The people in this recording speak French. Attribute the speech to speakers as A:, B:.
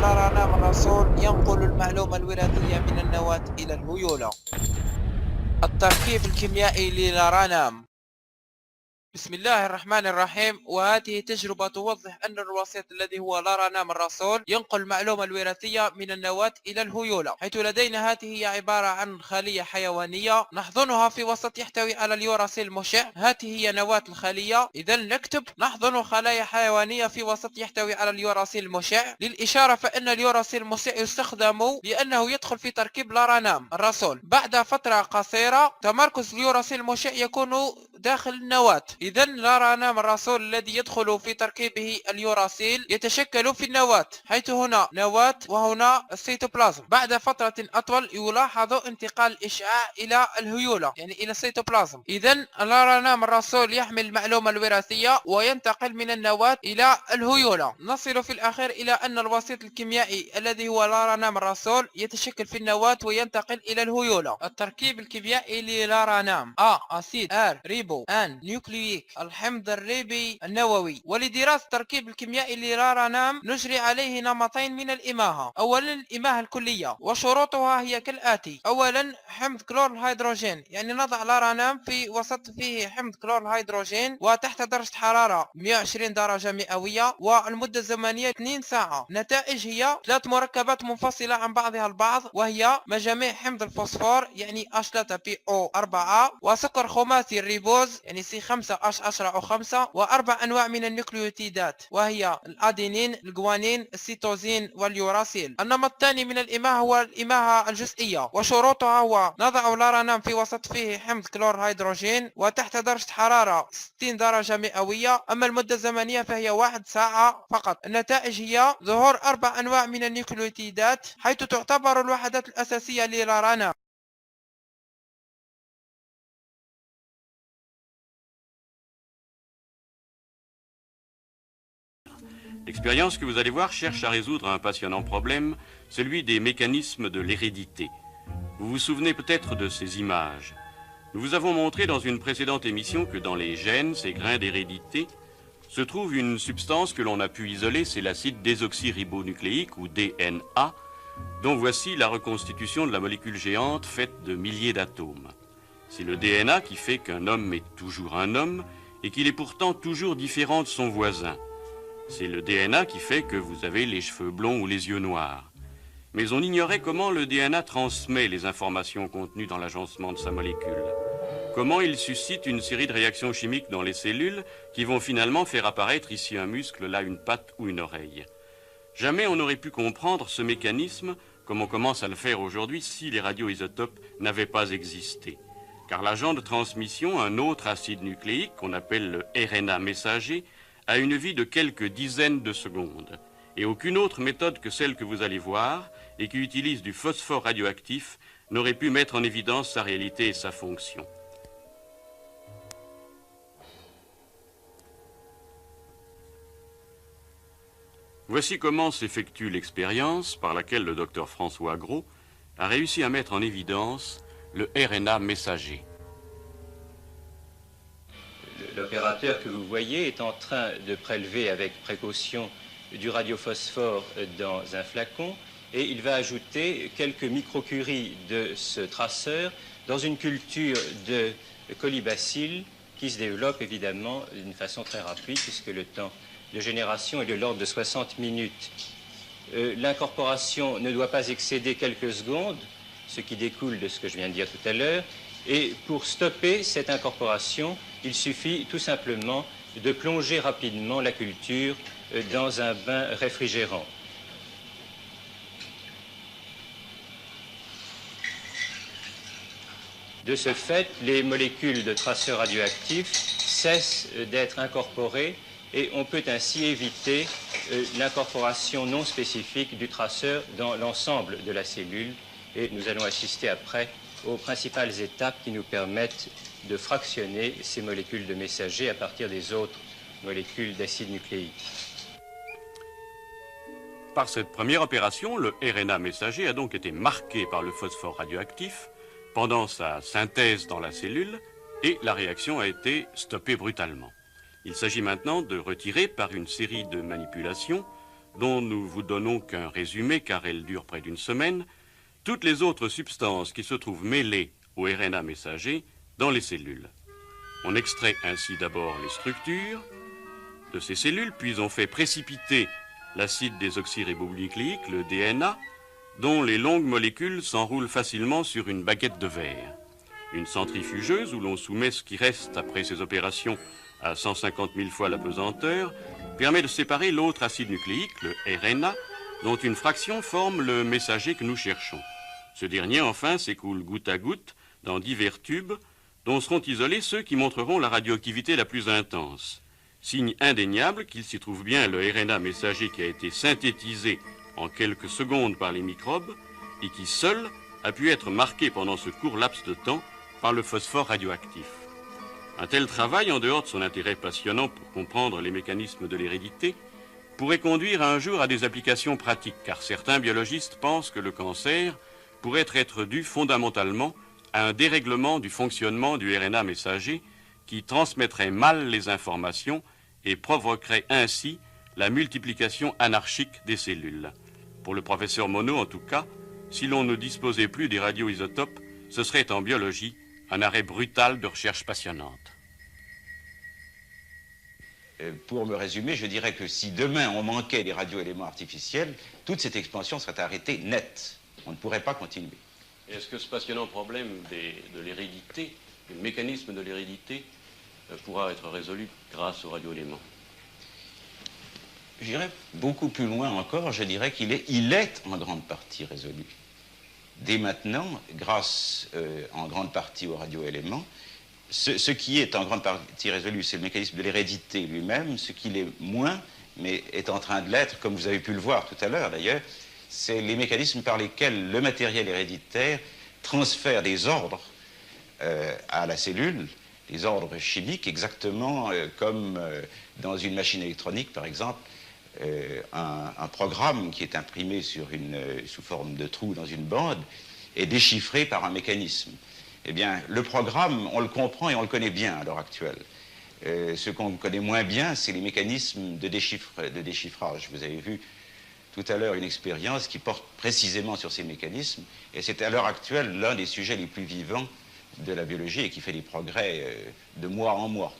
A: الRNA الرسول ينقل المعلومة الوراثية من النواة إلى الهيولة. التركيب الكيميائي للRNA. بسم الله الرحمن الرحيم. وهذه تجربة توضح أن الوسيط الذي هو الRNA الرسول ينقل المعلومة الوراثية من النواة إلى الهيولة، حيث لدينا هذه هي عبارة عن خلية حيوانية نحضنها في وسط يحتوي على اليوراسيل المشع. هذه هي نواة الخلية. إذا نكتب نحضن خلايا حيوانية في وسط يحتوي على اليوراسيل المشع. للإشارة فإن اليوراسيل المشع يستخدم لأنه يدخل في تركيب الRNA الرسول. بعد فترة قصيرة تمركز اليوراسيل المشع يكون داخل النواة. إذا الRNA الرسول الذي يدخل في تركيبه اليوراسيل يتشكل في النواة، حيث هنا نواة وهنا السيتوبلازم. بعد فترة أطول يلاحظ انتقال الإشعاع إلى الهيولة، يعني إلى السيتوبلازم. إذا الRNA الرسول يحمل المعلومة الوراثية وينتقل من النواة إلى الهيولة. نصل في الأخير إلى أن الوسيط الكيميائي الذي هو الRNA الرسول يتشكل في النواة وينتقل إلى الهيولة. التركيب الكيميائي للRNA: أسيد، ريبو، نيوكلييك، الحمض الريبي النووي. ولدراسة التركيب الكيميائي للRNA نجري عليه نمطين من الإماهة. أولا الإماهة الكلية، وشروطها هي كالآتي: أولا حمض كلور الهيدروجين، يعني نضع الRNA في وسط فيه حمض كلور الهيدروجين وتحت درجة حرارة 120 درجة مئوية، والمدة الزمنية 2 ساعة. نتائج هي 3 مركبات منفصلة عن بعضها البعض، وهي مجاميع حمض الفوسفور يعني H3PO4، وسكر خماسي الريبوز يعني C5H10O5، وأربع أنواع من النيوكليوتيدات وهي الأدينين، الجوانين، السيتوزين واليوراسيل. النمط الثاني من الإماهة هو الإماهة الجزئية، وشروطها هو نضع الRNA في وسط فيه حمض كلور هيدروجين وتحت درجة حرارة 60 درجة مئوية، أما المدة الزمنية فهي 1 ساعة فقط. النتائج هي ظهور 4 أنواع من النيوكليوتيدات، حيث تعتبر الوحدات الأساسية للRNA.
B: L'expérience que vous allez voir cherche à résoudre un passionnant problème, celui des mécanismes de l'hérédité. Vous vous souvenez peut-être de ces images. Nous vous avons montré dans une précédente émission que dans les gènes, ces grains d'hérédité, se trouve une substance que l'on a pu isoler, c'est l'acide désoxyribonucléique ou DNA, dont voici la reconstitution de la molécule géante faite de milliers d'atomes. C'est le DNA qui fait qu'un homme est toujours un homme et qu'il est pourtant toujours différent de son voisin. C'est le DNA qui fait que vous avez les cheveux blonds ou les yeux noirs. Mais on ignorait comment le DNA transmet les informations contenues dans l'agencement de sa molécule. Comment il suscite une série de réactions chimiques dans les cellules qui vont finalement faire apparaître ici un muscle, là une patte ou une oreille. Jamais on n'aurait pu comprendre ce mécanisme, comme on commence à le faire aujourd'hui, si les radioisotopes n'avaient pas existé. Car l'agent de transmission, un autre acide nucléique qu'on appelle le RNA messager, a une vie de quelques dizaines de secondes. Et aucune autre méthode que celle que vous allez voir, et qui utilise du phosphore radioactif, n'aurait pu mettre en évidence sa réalité et sa fonction. Voici comment s'effectue l'expérience par laquelle le docteur François Gros a réussi à mettre en évidence le RNA messager.
C: L'opérateur que vous voyez est en train de prélever avec précaution du radiophosphore dans un flacon et il va ajouter quelques microcuries de ce traceur dans une culture de colibacilles qui se développe évidemment d'une façon très rapide puisque le temps de génération est de l'ordre de 60 minutes. L'incorporation ne doit pas excéder quelques secondes, ce qui découle de ce que je viens de dire tout à l'heure. Et pour stopper cette incorporation, il suffit tout simplement de plonger rapidement la culture dans un bain réfrigérant. De ce fait, les molécules de traceurs radioactifs cessent d'être incorporées et on peut ainsi éviter l'incorporation non spécifique du traceur dans l'ensemble de la cellule. Et nous allons assister après aux principales étapes qui nous permettent de fractionner ces molécules de messagers à partir des autres molécules d'acide nucléique.
B: Par cette première opération, le RNA messager a donc été marqué par le phosphore radioactif pendant sa synthèse dans la cellule et la réaction a été stoppée brutalement. Il s'agit maintenant de retirer par une série de manipulations dont nous vous donnons qu'un résumé car elle dure près d'une semaine, toutes les autres substances qui se trouvent mêlées au RNA messager dans les cellules. On extrait ainsi d'abord les structures de ces cellules, puis on fait précipiter l'acide désoxyribonucléique, le DNA, dont les longues molécules s'enroulent facilement sur une baguette de verre. Une centrifugeuse où l'on soumet ce qui reste après ces opérations à 150 000 fois la pesanteur permet de séparer l'autre acide nucléique, le RNA, dont une fraction forme le messager que nous cherchons. Ce dernier, enfin, s'écoule goutte à goutte dans divers tubes dont seront isolés ceux qui montreront la radioactivité la plus intense. Signe indéniable qu'il s'y trouve bien le RNA messager qui a été synthétisé en quelques secondes par les microbes et qui seul a pu être marqué pendant ce court laps de temps par le phosphore radioactif. Un tel travail, en dehors de son intérêt passionnant pour comprendre les mécanismes de l'hérédité, pourrait conduire un jour à des applications pratiques, car certains biologistes pensent que le cancer pourrait être dû fondamentalement à un dérèglement du fonctionnement du RNA messager qui transmettrait mal les informations et provoquerait ainsi la multiplication anarchique des cellules. Pour le professeur Monod, en tout cas, si l'on ne disposait plus des radioisotopes, ce serait en biologie un arrêt brutal de recherche passionnante.
D: Pour me résumer, je dirais que si demain on manquait des radioéléments artificiels, toute cette expansion serait arrêtée net. On ne pourrait pas continuer.
B: Est-ce que ce passionnant problème de l'hérédité, le mécanisme de l'hérédité, pourra être résolu grâce aux radioéléments?
D: J'irais beaucoup plus loin encore, je dirais qu'il est en grande partie résolu. Dès maintenant, grâce en grande partie aux radioéléments, ce qui est en grande partie résolu, c'est le mécanisme de l'hérédité lui-même. Ce qui l'est moins, mais est en train de l'être, comme vous avez pu le voir tout à l'heure d'ailleurs, c'est les mécanismes par lesquels le matériel héréditaire transfère des ordres à la cellule, des ordres chimiques, exactement comme dans une machine électronique, par exemple. Un programme qui est imprimé sous forme de trou dans une bande est déchiffré par un mécanisme. Eh bien, le programme, on le comprend et on le connaît bien à l'heure actuelle. Ce qu'on connaît moins bien, c'est les mécanismes de déchiffrage. Vous avez vu tout à l'heure une expérience qui porte précisément sur ces mécanismes, et c'est à l'heure actuelle l'un des sujets les plus vivants de la biologie et qui fait des progrès de mois en mois.